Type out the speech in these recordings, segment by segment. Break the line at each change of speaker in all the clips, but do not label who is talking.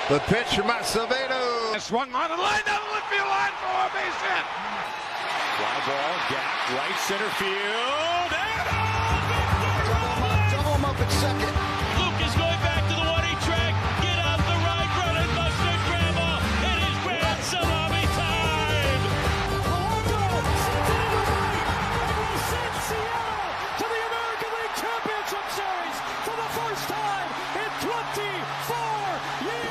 The pitch from Acevedo.
Swung on and line down the left field line for a base hit.
Fly ball, gap, right center field.
Double him up at second.
Luke is going back to the 1-8 track. Get out the right, run and mustard grandma. It is grand salami time.
Polanco sent it into right, and will send Seattle to the American League Championship Series for the first time in 24 years.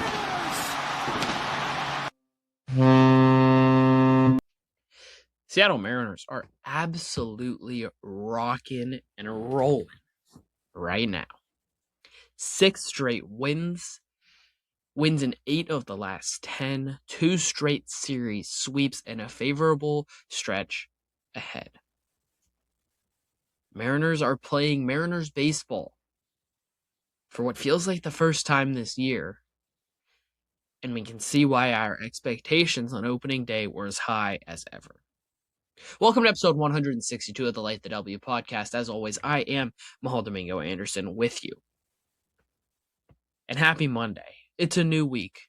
Seattle Mariners are absolutely rocking and rolling right now. 6 straight wins in 8 of the last 10, 2 straight series sweeps, and a favorable stretch ahead. Mariners are playing Mariners baseball for what feels like the first time this year, and we can see why our expectations on opening day were as high as ever. Welcome to episode 162 of the Light the W podcast. As always, I am Mahal Domingo Anderson with you. And happy Monday. It's a new week.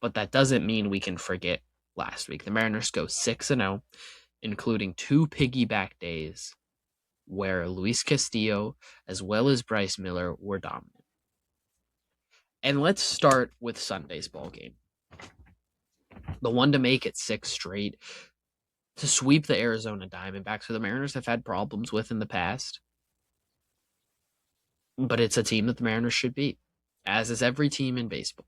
But that doesn't mean we can forget last week. The Mariners go 6-0, including 2 piggyback days where Luis Castillo as well as Bryce Miller were dominant. And let's start with Sunday's ball game. The one to make it 6 straight, to sweep the Arizona Diamondbacks, who the Mariners have had problems with in the past. But it's a team that the Mariners should beat, as is every team in baseball.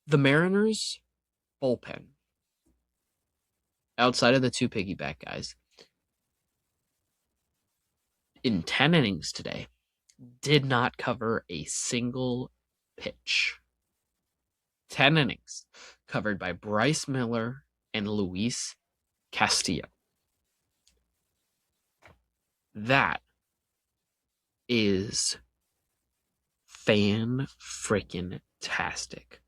The Mariners' bullpen, outside of the 2 piggyback guys, in 10 innings today, did not cover a single pitch. 10 innings covered by Bryce Miller and Luis Castillo. That is fan-freaking-tastic.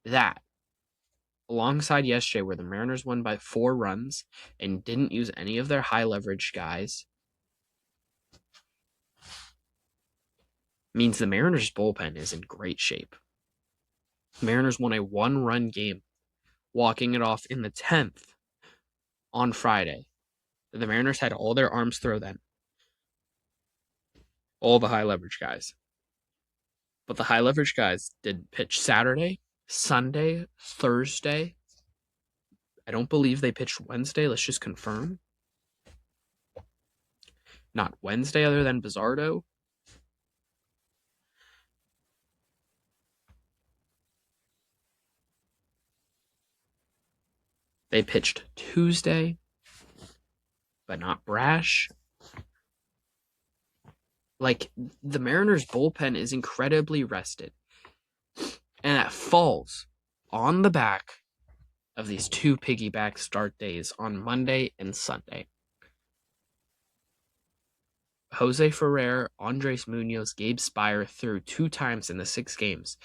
That, alongside yesterday where the Mariners won by 4 runs and didn't use any of their high-leverage guys, means the Mariners' bullpen is in great shape. Mariners won a 1-run game, walking it off in the 10th on Friday. The Mariners had all their arms throw then. All the high-leverage guys. But the high-leverage guys did pitch Saturday, Sunday, Thursday. I don't believe they pitched Wednesday. Let's just confirm. Not Wednesday other than Bizardo. They pitched Tuesday, but not Brash. Like, the Mariners' bullpen is incredibly rested. And that falls on the back of these 2 piggyback start days on Monday and Sunday. Jose Ferrer, Andres Munoz, Gabe Spire threw 2 times in the 6 games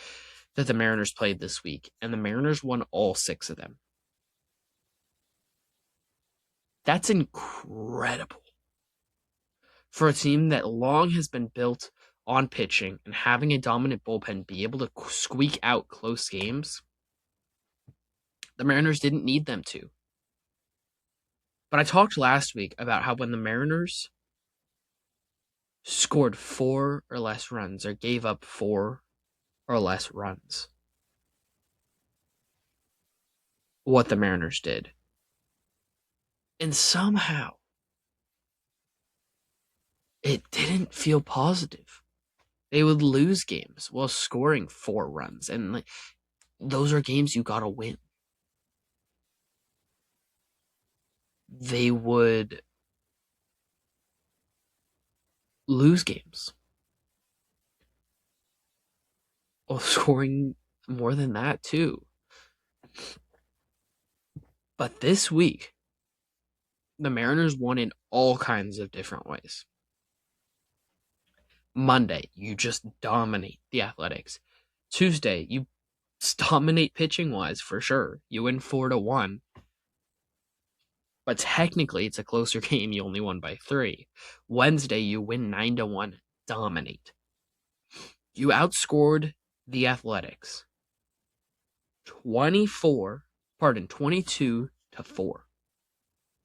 that the Mariners played this week, and the Mariners won all 6 of them. That's incredible for a team that long has been built on pitching and having a dominant bullpen be able to squeak out close games. The Mariners didn't need them to. But I talked last week about how when the Mariners scored 4 or less runs or gave up 4 or less runs, what the Mariners did. And somehow, it didn't feel positive. They would lose games while scoring 4 runs. And those are games you gotta win. They would lose games while scoring more than that too. But this week, the Mariners won in all kinds of different ways. Monday, you just dominate the Athletics. Tuesday, you dominate pitching-wise for sure. You win 4-1. But technically, it's a closer game. You only won by 3. Wednesday, you win 9-1, dominate. You outscored the Athletics 22-4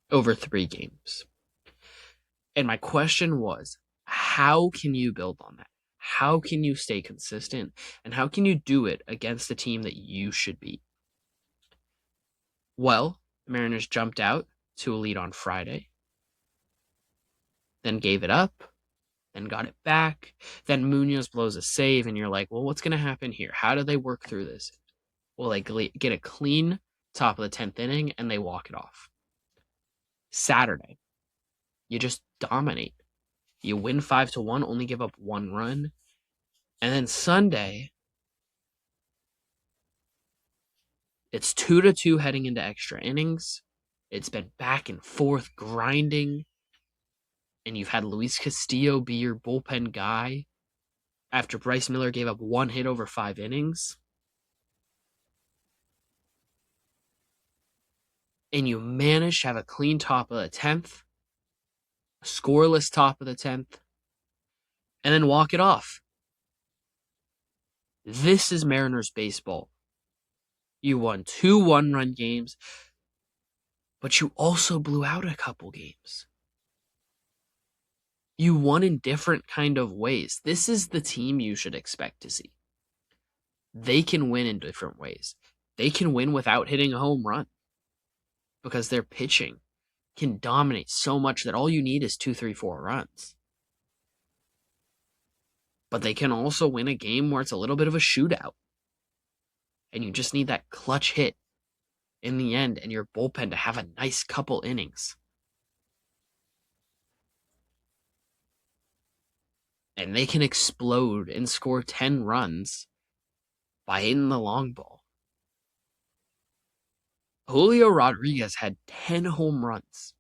over 3 games. And my question was, how can you build on that? How can you stay consistent? And how can you do it against the team that you should beat? Well, the Mariners jumped out to a lead on Friday, then gave it up, then got it back. Then Munoz blows a save, and you're like, well, what's going to happen here? How do they work through this? Well, they get a clean top of the 10th inning, and they walk it off. Saturday, you just dominate. You win 5-1, only give up 1 run. And then Sunday, it's 2-2 heading into extra innings. It's been back and forth grinding. And you've had Luis Castillo be your bullpen guy after Bryce Miller gave up 1 hit over 5 innings. And you manage to have a clean top of the 10th, a scoreless top of the 10th, and then walk it off. This is Mariners baseball. You won 2 one-run games, but you also blew out a couple games. You won in different kind of ways. This is the team you should expect to see. They can win in different ways. They can win without hitting a home run because their pitching can dominate so much that all you need is 2, 3, 4 runs. But they can also win a game where it's a little bit of a shootout. And you just need that clutch hit in the end and your bullpen to have a nice couple innings. And they can explode and score 10 runs by hitting the long ball. Julio Rodriguez had 10 home runs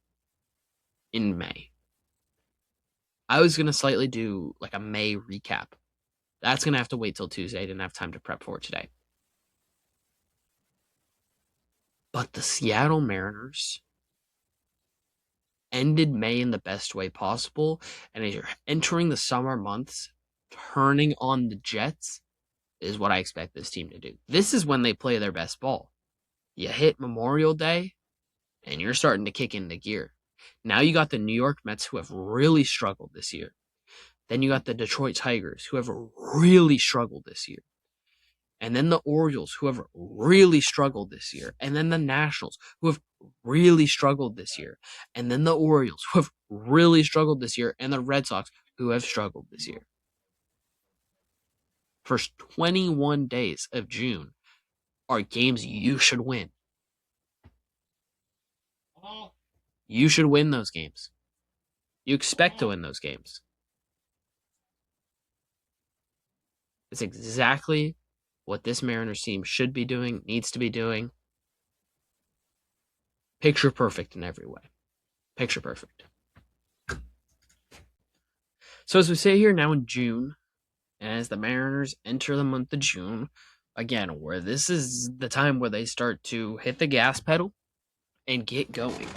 in May. I was going to slightly do like a May recap. That's going to have to wait till Tuesday. I didn't have time to prep for it today. But the Seattle Mariners ended May in the best way possible. And as you're entering the summer months, turning on the Jets is what I expect this team to do. This is when they play their best ball. You hit Memorial Day, and you're starting to kick into gear. Now you got the New York Mets, who have really struggled this year. Then you got the Detroit Tigers, who have really struggled this year. And then the Orioles, who have really struggled this year. And then the Nationals, who have really struggled this year. And then the Orioles, who have really struggled this year. And the Red Sox, who have struggled this year. First 21 days of June are games you should win. You should win those games. You expect to win those games. It's exactly what this Mariners team should be doing, needs to be doing. Picture perfect in every way. Picture perfect. So as we say here now in June, as the Mariners enter the month of June, again, where this is the time where they start to hit the gas pedal and get going.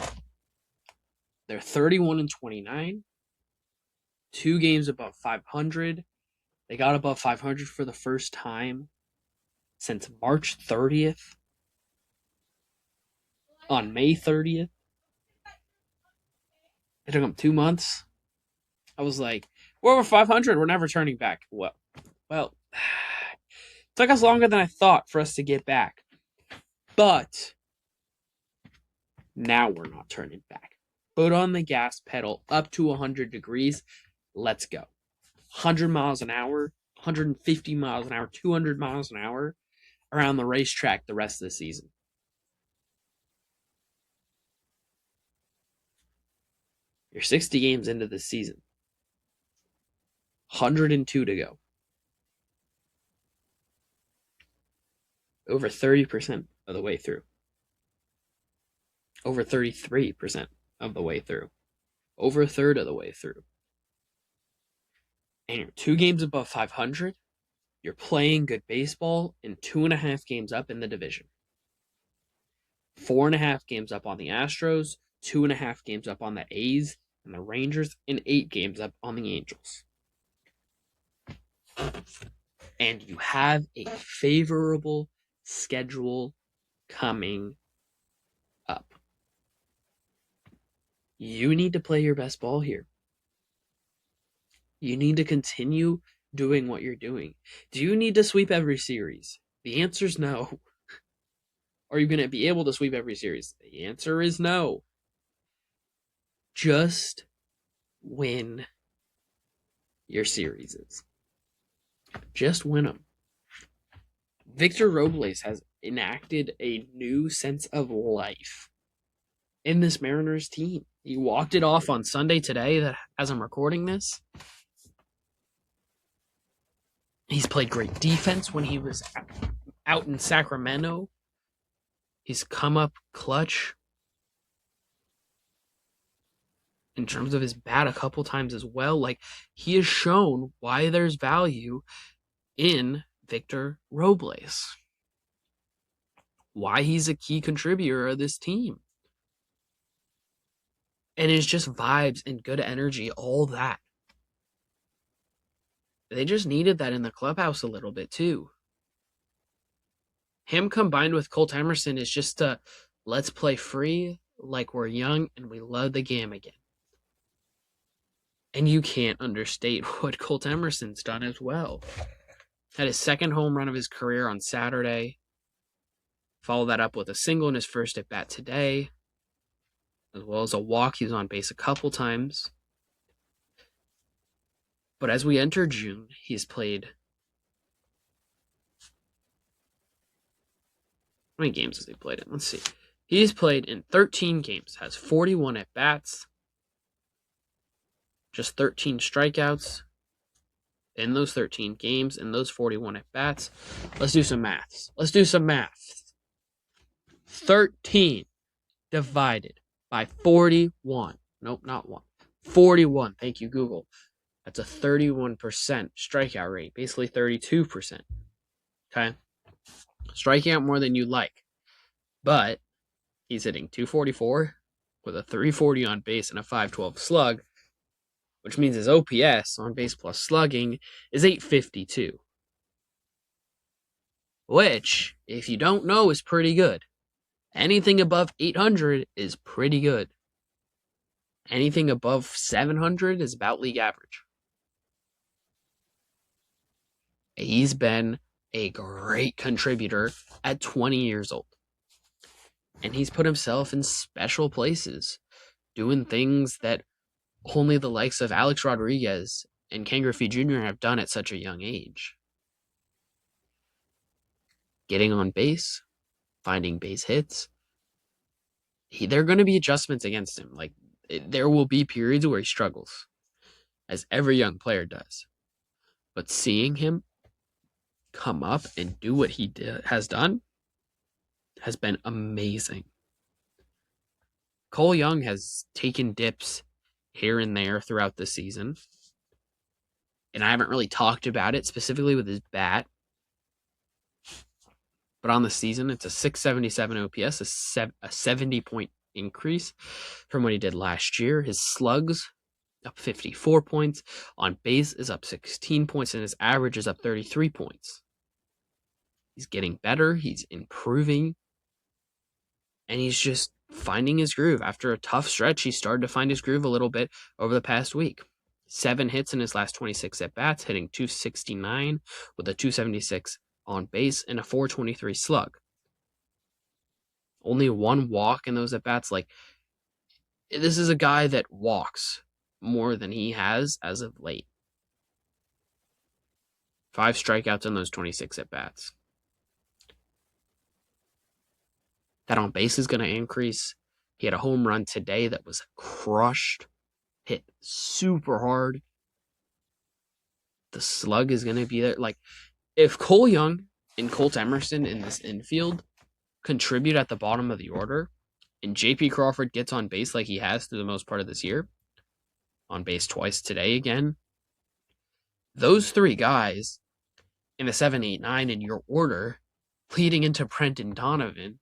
They're 31-29, 2 games above 500. They got above 500 for the first time since March 30th. On May 30th. It took them 2 months. I was like, we're over 500. We're never turning back. Well, it took us longer than I thought for us to get back. But now we're not turning back. Foot on the gas pedal up to 100 degrees. Let's go. 100 miles an hour, 150 miles an hour, 200 miles an hour around the racetrack the rest of the season. You're 60 games into the season. 102 to go. Over 30% of the way through. Over 33% of the way through. Over a third of the way through. And you're 2 games above 500. You're playing good baseball and 2.5 games up in the division. 4.5 games up on the Astros, 2.5 games up on the A's and the Rangers, and 8 games up on the Angels. And you have a favorable schedule coming up. You need to play your best ball here. You need to continue doing what you're doing. Do you need to sweep every series? The answer is no. Are you going to be able to sweep every series? The answer is no. Just win your series. Just win them. Victor Robles has enacted a new sense of life in this Mariners team. He walked it off on Sunday today, as I'm recording this. He's played great defense when he was out in Sacramento. He's come up clutch in terms of his bat a couple times as well. Like, he has shown why there's value in Victor Robles. Why he's a key contributor of this team. And it's just vibes and good energy, all that. They just needed that in the clubhouse a little bit too. Him combined with Colt Emerson is just a let's play free like we're young and we love the game again. And you can't understate what Colt Emerson's done as well. Had his second home run of his career on Saturday. Followed that up with a single in his first at bat today. As well as a walk. He was on base a couple times. But as we enter June, he's played... How many games has he played in? Let's see. He's played in 13 games. Has 41 at-bats. Just 13 strikeouts. In those 13 games, in those 41 at-bats. Let's do some maths. 13 divided by 41. Nope, not 1. 41. Thank you, Google. That's a 31% strikeout rate. Basically 32%. Okay? Striking out more than you'd like. But he's hitting 244 with a 340 on base and a 512 slug, which means his OPS, on base plus slugging, is 852. Which, if you don't know, is pretty good. Anything above 800 is pretty good. Anything above 700 is about league average. He's been a great contributor at 20 years old. And he's put himself in special places, doing things that only the likes of Alex Rodriguez and Ken Griffey Jr. have done at such a young age. Getting on base, finding base hits. There are going to be adjustments against him. There will be periods where he struggles, as every young player does. But seeing him come up and do what he has done has been amazing. Cole Young has taken dips here and there throughout the season. And I haven't really talked about it specifically with his bat. But on the season, it's a 677 OPS, a 70-point increase from what he did last year. His slugs up 54 points. On base is up 16 points, and his average is up 33 points. He's getting better. He's improving. And he's just finding his groove. After a tough stretch, he started to find his groove a little bit over the past week. 7 hits in his last 26 at-bats, hitting 269 with a 276 on base and a 423 slug. Only 1 walk in those at-bats. This is a guy that walks more than he has as of late. 5 strikeouts in those 26 at-bats. That on base is going to increase. He had a home run today that was crushed. Hit super hard. The slug is going to be there. If Cole Young and Colt Emerson in this infield contribute at the bottom of the order, and J.P. Crawford gets on base like he has through the most part of this year, on base twice today again, those 3 guys in the 7, 8, 9 in your order, leading into Brendan Donovan,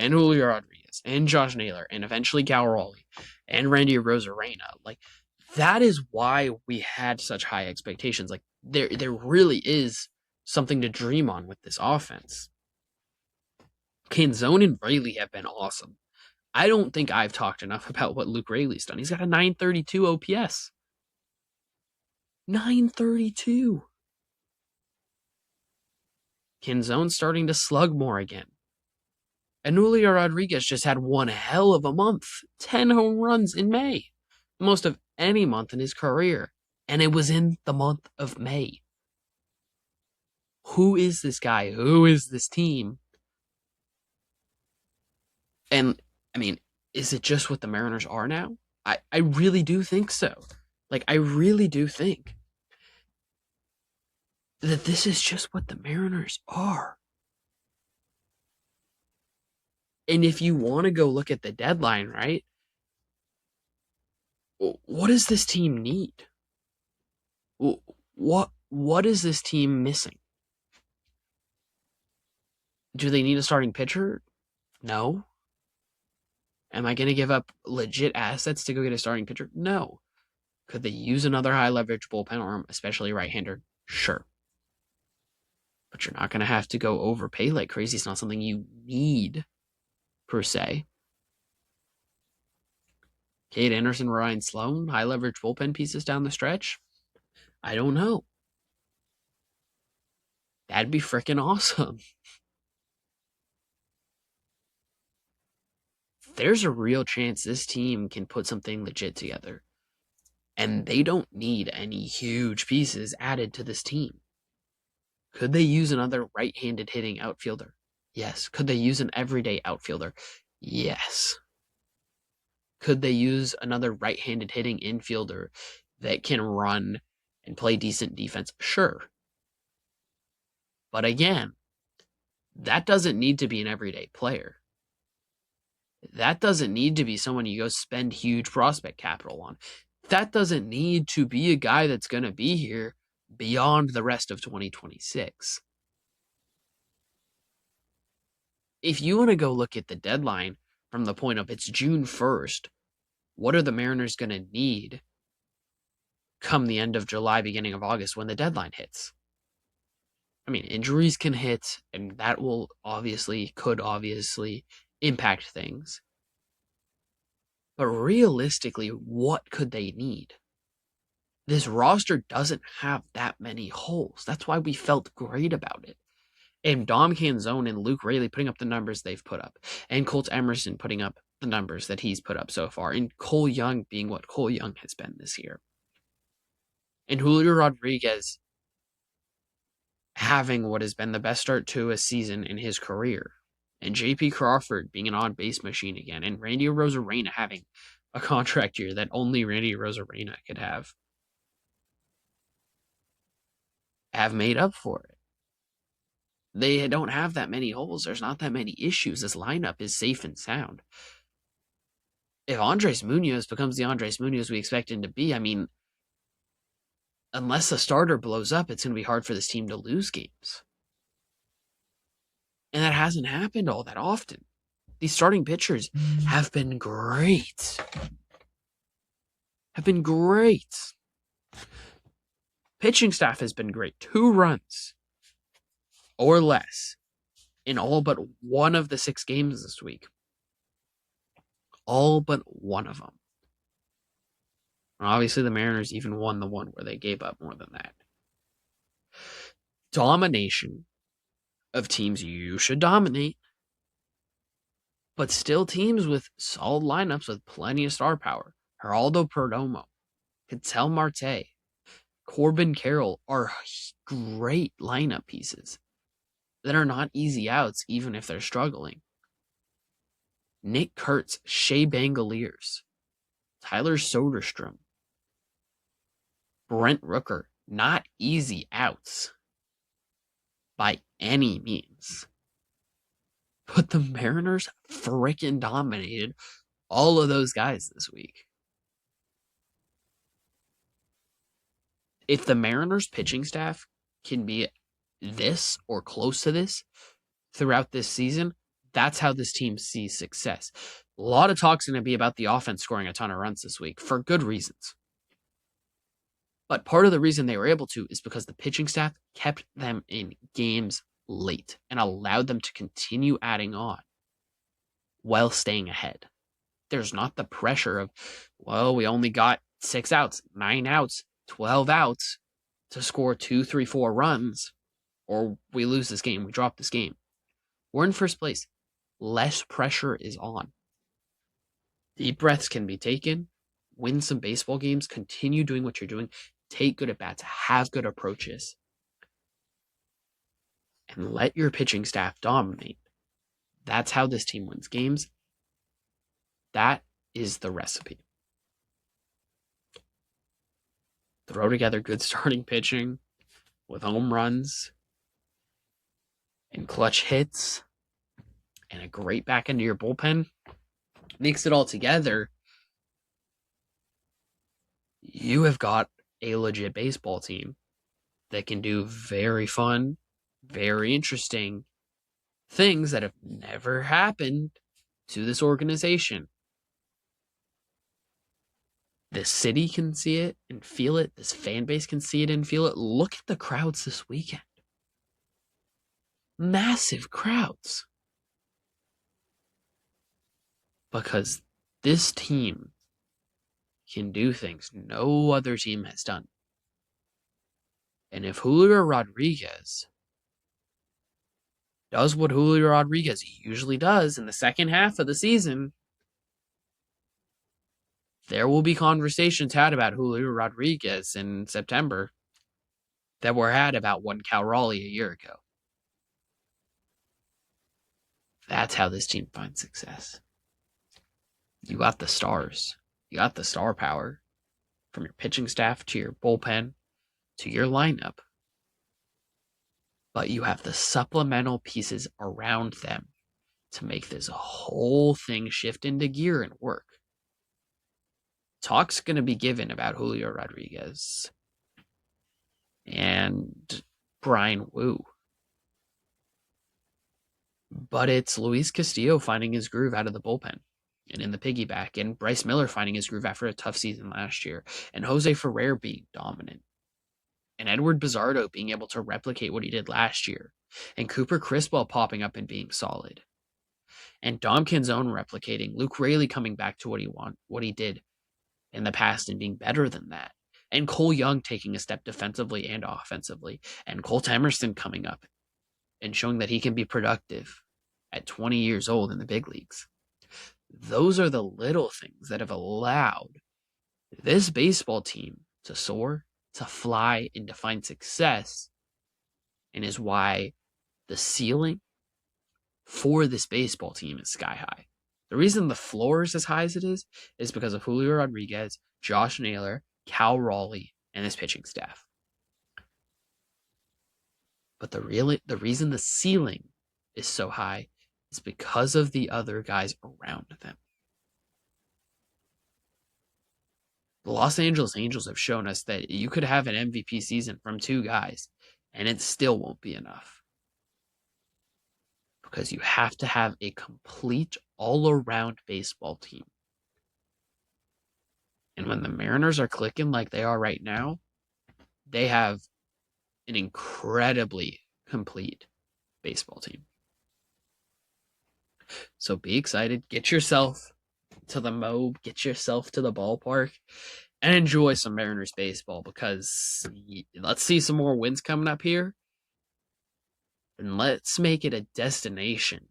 and Julio Rodriguez and Josh Naylor and eventually Cal Raleigh and Randy Rosarena. Like, that is why we had such high expectations. Like, there really is something to dream on with this offense. Canzone and Rayleigh have been awesome. I don't think I've talked enough about what Luke Rayleigh's done. He's got a 932 OPS. 932. Canzone's starting to slug more again. And Julio Rodriguez just had one hell of a month. 10 home runs in May. The most of any month in his career. And it was in the month of May. Who is this guy? Who is this team? And, I mean, is it just what the Mariners are now? I really do think so. Like, I really do think that this is just what the Mariners are. And if you want to go look at the deadline, right? What does this team need? What is this team missing? Do they need a starting pitcher? No. Am I going to give up legit assets to go get a starting pitcher? No. Could they use another high leverage bullpen arm, especially right-hander? Sure. But you're not going to have to go overpay like crazy. It's not something you need, per se. Cade Anderson, Ryan Sloan, high leverage bullpen pieces down the stretch? I don't know. That'd be freaking awesome. There's a real chance this team can put something legit together. And they don't need any huge pieces added to this team. Could they use another right-handed hitting outfielder? Yes. Could they use an everyday outfielder? Yes. Could they use another right-handed hitting infielder that can run and play decent defense? Sure. But again, that doesn't need to be an everyday player. That doesn't need to be someone you go spend huge prospect capital on. That doesn't need to be a guy that's going to be here beyond the rest of 2026. If you want to go look at the deadline from the point of it's June 1st, what are the Mariners going to need come the end of July, beginning of August when the deadline hits? I mean, injuries can hit, and that could obviously impact things. But realistically, what could they need? This roster doesn't have that many holes. That's why we felt great about it. And Dom Canzone and Luke Rayleigh putting up the numbers they've put up. And Colt Emerson putting up the numbers that he's put up so far. And Cole Young being what Cole Young has been this year. And Julio Rodriguez having what has been the best start to a season in his career. And J.P. Crawford being an on-base machine again. And Randy Rosarena having a contract year that only Randy Rosarena could have made up for it. They don't have that many holes. There's not that many issues. This lineup is safe and sound. If Andres Munoz becomes the Andres Munoz we expect him to be, I mean, unless the starter blows up, it's going to be hard for this team to lose games. And that hasn't happened all that often. These starting pitchers have been great. Pitching staff has been great. 2 runs or less in all but one of the 6 games this week. All but one of them. And obviously, the Mariners even won the one where they gave up more than that. Domination of teams you should dominate, but still teams with solid lineups with plenty of star power. Geraldo Perdomo, Ketel Marte, Corbin Carroll are great lineup pieces that are not easy outs even if they're struggling. Nick Kurtz, Shea Bangaliers, Tyler Soderstrom, Brent Rooker, not easy outs by any means. But the Mariners frickin' dominated all of those guys this week. If the Mariners pitching staff can be this or close to this throughout this season, That's how this team sees success. A lot of talk's going to be about the offense scoring a ton of runs this week for good reasons. But part of the reason they were able to is because the pitching staff kept them in games late and allowed them to continue adding on while staying ahead. There's not the pressure of, well, we only got 6 outs, 9 outs, 12 outs to score 2, 3, 4 runs, or we lose this game, we drop this game. We're in first place. Less pressure is on. Deep breaths can be taken. Win some baseball games. Continue doing what you're doing. Take good at-bats. Have good approaches. And let your pitching staff dominate. That's how this team wins games. That is the recipe. Throw together good starting pitching with home runs and clutch hits and a great back end of your bullpen. Mix it all together. You have got a legit baseball team that can do very fun, very interesting things that have never happened to this organization. This city can see it and feel it. This fan base can see it and feel it. Look at the crowds this weekend. Massive crowds. Because this team can do things no other team has done. And if Julio Rodriguez does what Julio Rodriguez usually does in the second half of the season, there will be conversations had about Julio Rodriguez in September that were had about one Cal Raleigh a year ago. That's how this team finds success. You got the stars. You got the star power from your pitching staff to your bullpen to your lineup. But you have the supplemental pieces around them to make this whole thing shift into gear and work. Talk's going to be given about Julio Rodriguez and Brian Wu. But it's Luis Castillo finding his groove out of the bullpen and in the piggyback, and Bryce Miller finding his groove after a tough season last year, and Jose Ferrer being dominant, and Edward Bizardo being able to replicate what he did last year, and Cooper Criswell popping up and being solid, and Dom Canzone replicating, Luke Raley coming back to what he did in the past and being better than that, and Cole Young taking a step defensively and offensively, and Colt Emerson coming up and showing that he can be productive at 20 years old in the big leagues. Those are the little things that have allowed this baseball team to soar, to fly, and to find success, and is why the ceiling for this baseball team is sky high. The reason the floor is as high as it is because of Julio Rodriguez, Josh Naylor, Cal Raleigh, and his pitching staff. But the reason the ceiling is so high is because of the other guys around them. The Los Angeles Angels have shown us that you could have an MVP season from 2 guys, and it still won't be enough. Because you have to have a complete, all-around baseball team. And when the Mariners are clicking like they are right now, they have an incredibly complete baseball team. So be excited. Get yourself to the Mobe. Get yourself to the ballpark. And enjoy some Mariners baseball, because let's see some more wins coming up here. And let's make it a destination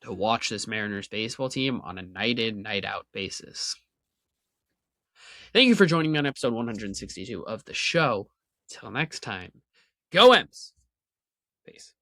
to watch this Mariners baseball team on a night in, night out basis. Thank you for joining me on episode 162 of the show. Till next time, go M's. Peace.